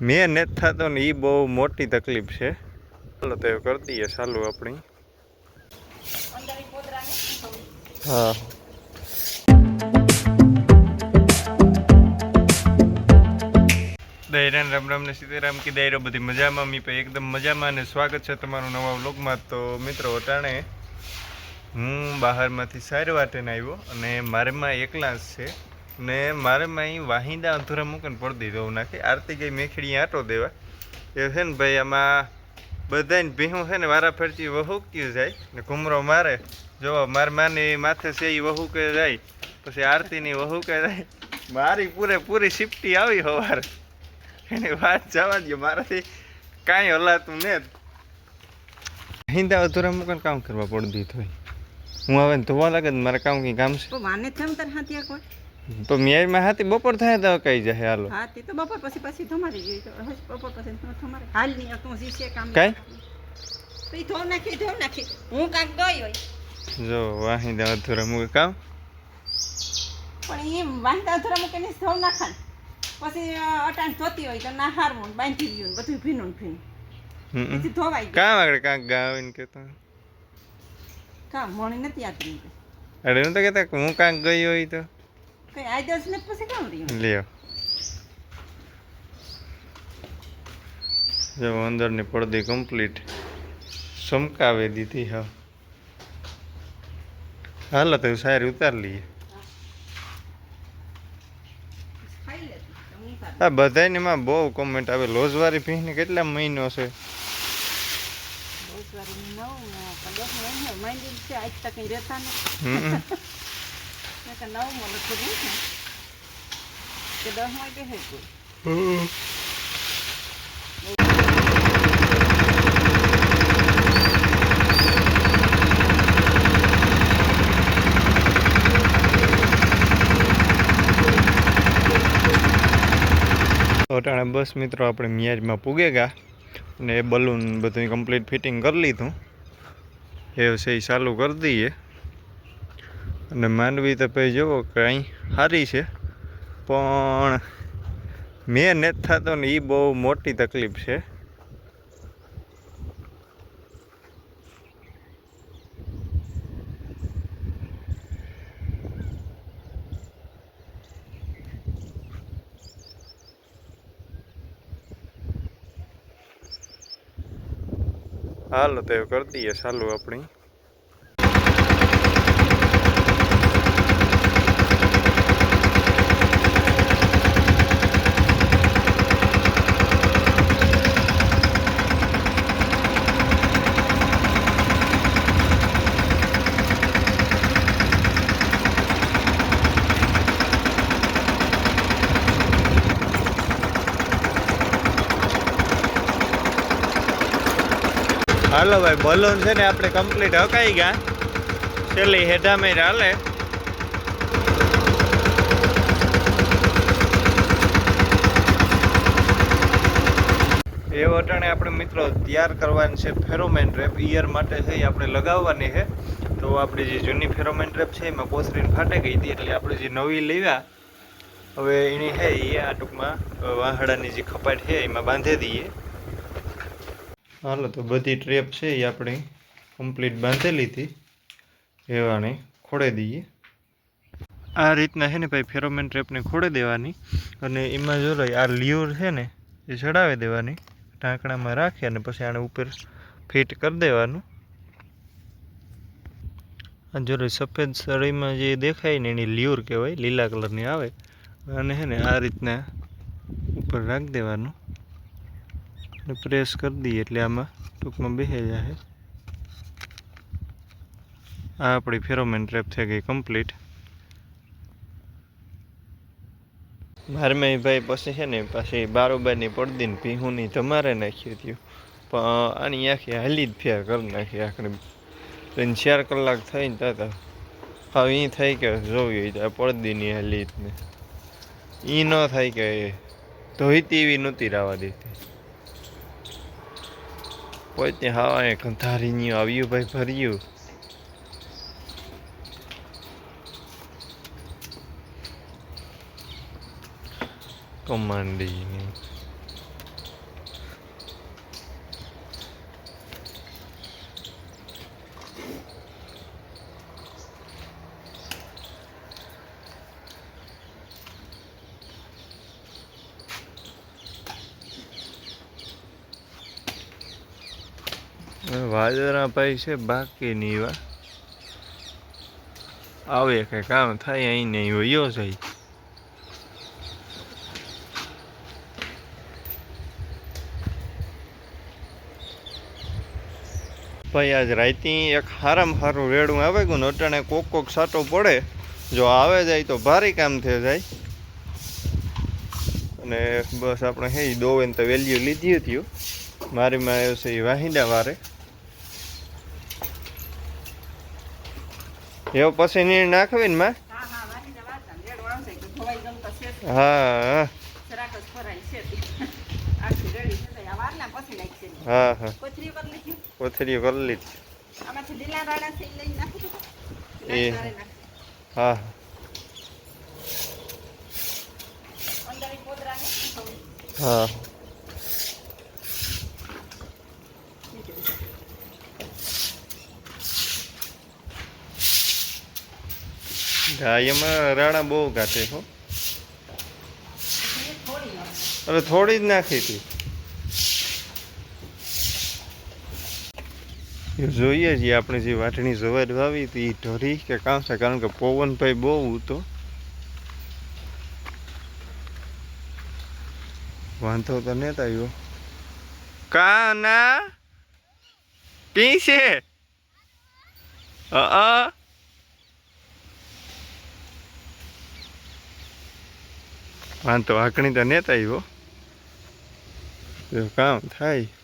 મેં નથી થતો ને એ બહુ મોટી તકલીફ છે. ચાલો તો કરી દઈએ ચાલુ આપણી. હા દૈરાન રામ રામ ને સીતારામ કી દાયરો બધી મજામાં મી ભાઈ એકદમ મજામાં અને સ્વાગત છે તમારું નવા વ્લોગમાં. તો મિત્રો અટાણે હું બહારમાંથી સાર વાટેને આવ્યો અને મારેમાં એકલા જ છે ને મારેમાં અહીં વાહિંદા અંધુરા મૂકીને પડી દીધો નાખી આરતી ગઈ મેખડી આંટો દેવા એ છે ને ભાઈ આમાં બધાને ભીહું છે ને વારા ફરતી વહુકતી જાય ને ઘૂમરો મારે જો મારા માની માથે છે એ વહુ કે જાય પછી આરતીની વહુ કે જાય મારી પૂરેપૂરી સિફ્ટી આવી સવારે એની વાત જવા દો મારાથી કાંઈ હલાતું ને હિંદા અધૂરા મૂકીને કામ કરવા પડી દીધું હું હવે ધોવા લાગે મારે કામ કંઈ કામ છે તો મેરમાં હાથી બપોર થાય તો કઈ જાય હાલો હાથી તો બપોર પછી તમારી જોઈ તો બપોર પછી તમારે હાલ ની તું જી છે કામ કાઈ તો ઈ ધો નાખી હું કાક ગઈ હોય જો વાહિંદા અધૂરા મૂકે કામ પણ એમ વાહિંદા અધૂરા મૂકે ને ધો નાખા પછી અટાણ ધોતી હોય તો ના હારવું બાંધી ગયું બધું ભીનું પછી ધોવાઈ કામ આગળ કાંક ગાવીને કેતો કામ મણી નથી આતી અરે હું તો કહેતા હું કાંક ગઈ હોય તો કઈ આદર્શ ને પછી કામ રહ્યું લ્યો જો અંદરની પડદી કમ્પ્લીટ ચમકાવી દીધી. હા હાલો તો સારી ઉતાર લઈએ. હા બધાને એમાં બહુ કોમેન્ટ આવે લોજવારી ભીંને કેટલા મહિનો છે અટાણે બસ મિત્રો આપણે મિયાજમાં પૂગે ગયા અને એ બલૂન બધું કમ્પ્લીટ ફિટિંગ કરી લીધું એ છે એ ચાલુ કરી દઈએ. અને માંડવી તો ભાઈ જુઓ કે અહીં સારી છે પણ મેં નથી થતો ને એ બહુ મોટી તકલીફ છે. હાલો તો કરી દઈએ ચાલુ આપણી. હાલો ભાઈ બલૂન છે ને આપણે કમ્પ્લીટ હકાઈ ગયા છેલ્લી હેઠામેર હાલે. એ વટાણે આપણે મિત્રો તૈયાર કરવાની છે ફેરોમેન રેપ ઈયર માટે છે એ આપણે લગાવવાની છે. તો આપણી જે જૂની ફેરોમેન રેપ છે એમાં કોસરીને ફાટે ગઈ હતી એટલે આપણે જે નવી લેવા હવે એની છે એ આ ટૂંકમાં વાહડાની જે ખપાટ છે એમાં બાંધી દઈએ. હાલો તો બધી ટ્રેપ છે એ આપણે કમ્પ્લીટ બાંધેલી હતી એવાને ખોડી દઈએ. આ રીતના છે ને ભાઈ ફેરોમેન ટ્રેપને ખોડી દેવાની અને એમાં જો આ લ્યુર છે ને એ ચડાવી દેવાની ઢાંકણામાં રાખી અને પછી આને ઉપર ફિટ કરી દેવાનું. આ જો સફેદ સળીમાં જે દેખાય ને એની લ્યુર કહેવાય લીલા કલરની આવે અને છે ને આ રીતના ઉપર રાખી દેવાનું પ્રેસ કરી દઈએ એટલે આમાં ટૂંકમાં બેસી જાય. આ આપણી ફેરોમેન ટ્રેપ થઈ ગઈ કમ્પ્લીટ. મારમાં ભાઈ પછી છે ને પાછી બારોબારની પડદીને ભીહુંની તમારે નાખ્યું હતું પણ આની આખી હાલી જ ફેર કરી નાખી આખરે 3-4 કલાક થઈને થતા હવે એ થાય કે જોવી આ પડદીની હાલી જ ને એ ન થાય કે ધોઈતી એવી નહોતી રાવા દેતી પોતે હા કંધારી આવ્યું ભાઈ ભર્યું કમાંડીની વાદળા ભાઈ છે બાકી નહીં એવા આવે કઈ કામ થાય અહીં નહીં વયો જાય ભાઈ આજ રાઈતી એક હારામાં સારું રેડું આવે ગયું ને અટાણે કોક સાટો પડે જો આવે જાય તો ભારી કામ થઈ જાય અને બસ આપણે હે દોવેન તો વેલ્યુ લીધી હતી મારીમાં આવ્યો છે એ વાહિંદા વારે એવો પછી નીર નાખવી ને માં હા હા હા કોથળી કરી લીધી એ હા હા એમાં રાણા બહુ કાઢે હો અરે થોડી જ નાખી હતી જોઈએ છીએ આપણે જે વાટણી જવાર વાવી હતી એ ઢોરી કે કામ છે કારણ કે પવન ભાઈ બહુ હતો વાંધો તો નતા આવ્યો કા ના કી છે વાંધો આકણી તો નતા આવ્યો કામ થાય